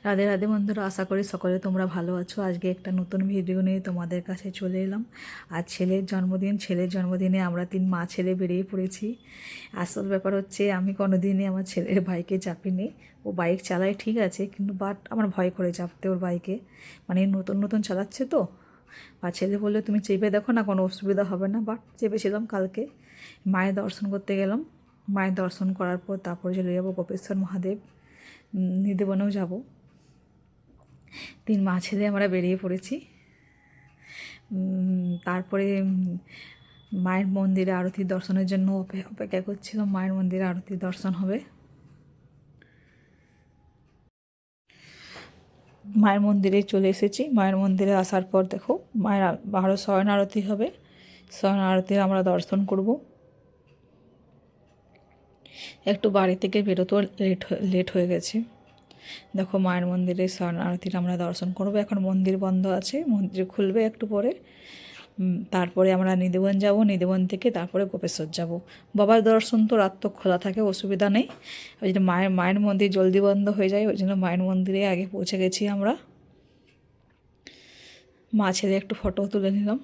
রাধে রাধে বন্ধুরা, আশা করি সকলে তোমরা ভালো আছো। আজকে একটা নতুন ভিডিও নিয়ে তোমাদের কাছে চলে এলাম। আজ ছেলের জন্মদিনে আমরা 3 মা ছেলে বেরিয়ে পড়েছি। আসল ব্যাপার হচ্ছে, আমি কোনোদিনই আমার ছেলের বাইকে চাপিনি। ও বাইক চালায় ঠিক আছে, কিন্তু বাট আমার ভয় করে চাপতে ওর বাইকে। মানে নতুন নতুন চালাচ্ছে তো। আর ছেলে বললে তুমি চেপে দেখো না, কোনো অসুবিধা হবে না। বাট চেপেছিলাম কালকে। মায়ের দর্শন করতে গেলাম। মায়ের দর্শন করার পর তারপরে চলে যাবো গোপেশ্বর মহাদেব, নিদেবনেও যাব। 3 মা ছেলে আমরা বেরিয়ে পড়েছি। তারপরে মায়ের মন্দিরে আরতির দর্শনের জন্য অপেক্ষা করছিলাম। মায়ের মন্দিরে আরতির দর্শন হবে। মায়ের মন্দিরে চলে এসেছি। মায়ের মন্দিরে আসার পর দেখো, মায়ের আরও শয়ন আরতি হবে। শয়ন আরতির আমরা দর্শন করব। একটু বাড়ি থেকে বেরোতেও লেট হয়ে গেছে। দেখো, মায়ের মন্দিরে শয়ন আরতির আমরা দর্শন করব। এখন মন্দির বন্ধ আছে, মন্দির খুলবে একটু পরে। তারপরে আমরা নিদেবন যাব। নিদেবন থেকে তারপরে গোপেশ্বর যাব। বাবার দর্শন তো রাত তো খোলা থাকে, অসুবিধা নেই। ওই জন্য মায়ের মন্দির জলদি বন্ধ হয়ে যায়, ওই জন্য মায়ের মন্দিরে আগে পৌঁছে গেছি আমরা। মা ছেলে একটু ফটো তুলে নিলাম।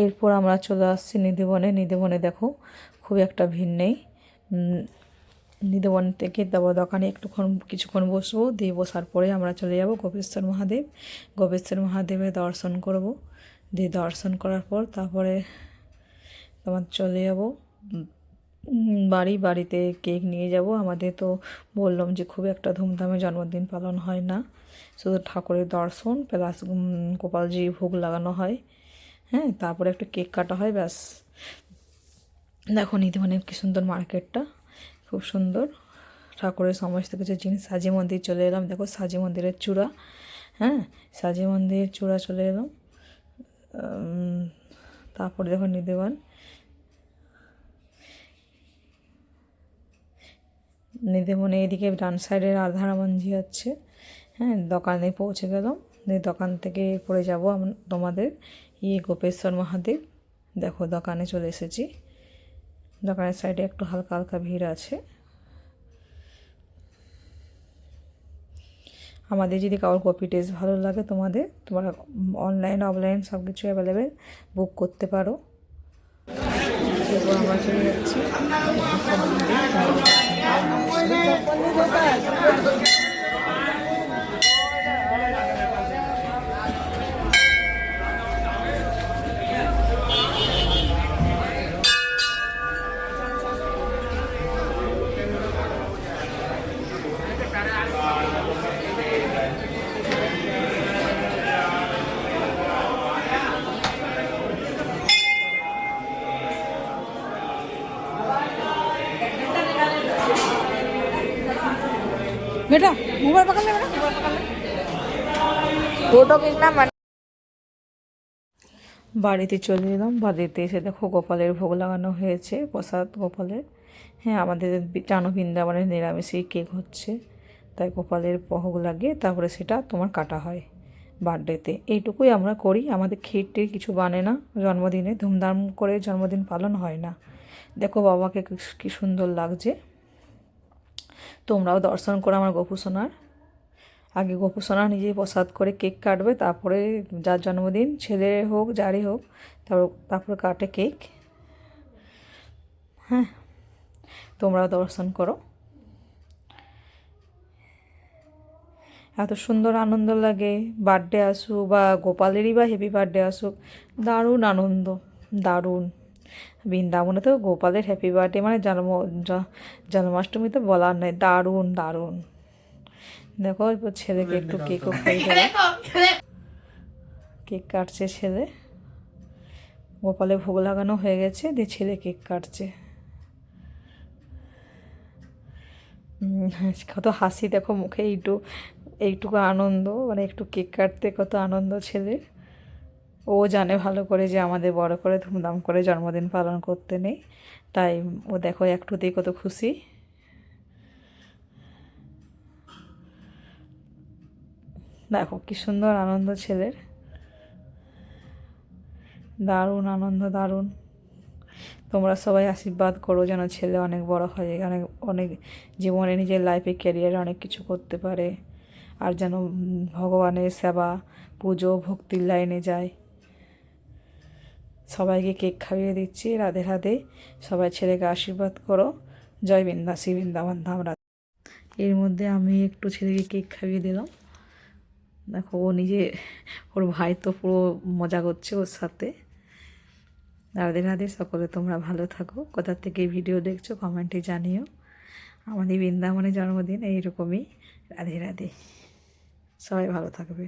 এরপর আমরা চলে আসছি নিদেবনে। নিদেবনে দেখো, খুব একটা ভিড় নেই। নিদেবন থেকে দোকানে কিছুক্ষণ বসবো, দিয়ে বসার পরে আমরা চলে যাব গোপেশ্বর মহাদেব। গোপেশ্বর মহাদেবের দর্শন করব। দিয়ে দর্শন করার পর তারপরে তোমার চলে যাব বাড়িতে কেক নিয়ে যাব। আমাদের তো বললাম যে খুব একটা ধুমধামে জন্মদিন পালন হয় না, শুধু ঠাকুরের দর্শন প্লাস গোপালজি ভোগ লাগানো হয়। হ্যাঁ, তারপরে একটা কেক কাটা হয়, ব্যাস। দেখো নিধিবনের কি সুন্দর মার্কেটটা, খুব সুন্দর। ঠাকুরের সমস্ত কিছু জিনিস। সাজি মন্দির চলে এলাম। দেখো, সাজি মন্দিরের চূড়া। হ্যাঁ, সাজি মন্দিরের চূড়া চলে এলাম। তারপরে দেখো নিদেবন। নিদেবনে এদিকে ডান সাইডে রাধারামনজি আছে। হ্যাঁ, দোকানে পৌঁছে গেলাম। দোকান থেকে পরে যাব তোমাদের গোপেশ্বর মহাদেব। দেখো, দোকানে চলে এসেছি। দোকানের সাইডে একটু হালকা হালকা ভিড় আছে। আমাদের যদি কারোর কপি টেস্ট ভালো লাগে তোমরা অনলাইন অফলাইন সব কিছু অ্যাভেলেবেল বুক করতে পারো। এরপর আমরা চলে যাচ্ছি बेटा मोबाइल पकड़ ले बेटा मोबाइल पकड़ ले फोटो खींचना मन। বাড়িতে চলে এলাম। বাড়িতে এসে দেখো গোপালের ভোগ লাগানো হয়েছে, প্রসাদ গোপালের। হ্যাঁ, আমাদের জানো বৃন্দাবনের নিরামিষই কেক হচ্ছে, তাই গোপালের ভোগ লাগিয়ে তারপরে সেটা তোমার কাটা হয় বার্থডেতে। এইটুকুই আমরা করি, আমাদের ক্ষীরটির কিছু বানে না। জন্মদিনে ধুমধাম করে জন্মদিন পালন হয় না। দেখো বাবাকে কি সুন্দর লাগছে। তোমরাও দর্শন করো আমার গোপুসোনার। আগে গোপুসোনা নিজেই প্রসাদ করে কেক কাটবে, তারপরে যার জন্মদিন ছেলে হোক যারই হোক তারপরে কাটে কেক। হ্যাঁ, তোমরাও দর্শন করো। এত সুন্দর আনন্দ লাগে, বার্থডে আসুক বা গোপালেরই বা হ্যাপি বার্থডে আসুক, দারুণ আনন্দ, দারুণ। বৃন্দাবনে তো গোপালের হ্যাপি বার্থডে মানে জন্মাষ্টমী তো বলার নেই, দারুণ দারুণ। দেখো এরপর ছেলেকে একটু কেকও খাইয়ে দেবে। কেক কাটছে ছেলে, গোপালে ভোগ লাগানো হয়ে গেছে, দিয়ে ছেলে কেক কাটছে। কত হাসি দেখো মুখে, এইটুকু আনন্দ, মানে একটু কেক কাটতে কত আনন্দ ছেলের। ও জানে ভালো করে যে আমাদের বড় করে ধুমধাম করে জন্মদিন পালন করতে নেই, তাই ও দেখো একটুতেই কত খুশি। দেখো কি সুন্দর আনন্দ ছেলের, দারুণ আনন্দ, দারুণ। তোমরা সবাই আশীর্বাদ করো যেন ছেলে অনেক বড় হয়, অনেক অনেক জীবনে নিজের লাইফে ক্যারিয়ারে অনেক কিছু করতে পারে, আর যেন ভগবানের সেবা পুজো ভক্তির লাইনে যায়। সবাইকে কেক খাইয়ে দিচ্ছি। রাধে রাধে। সবাই ছেলেকে আশীর্বাদ করো। জয় শ্রী বৃন্দাবন ধাম। এর মধ্যে আমি একটু ছেলেকে কেক খাইয়ে দিলাম। দেখো ও নিজে, ওর ভাই তো পুরো মজা করছে ওর সাথে। রাধে রাধে। সকলে তোমরা ভালো থাকো। কোথা থেকে ভিডিও দেখছো কমেন্টে জানিও। আমাদের বৃন্দাবনের জন্মদিন এইরকমই। রাধে রাধে। সবাই ভালো থাকবে।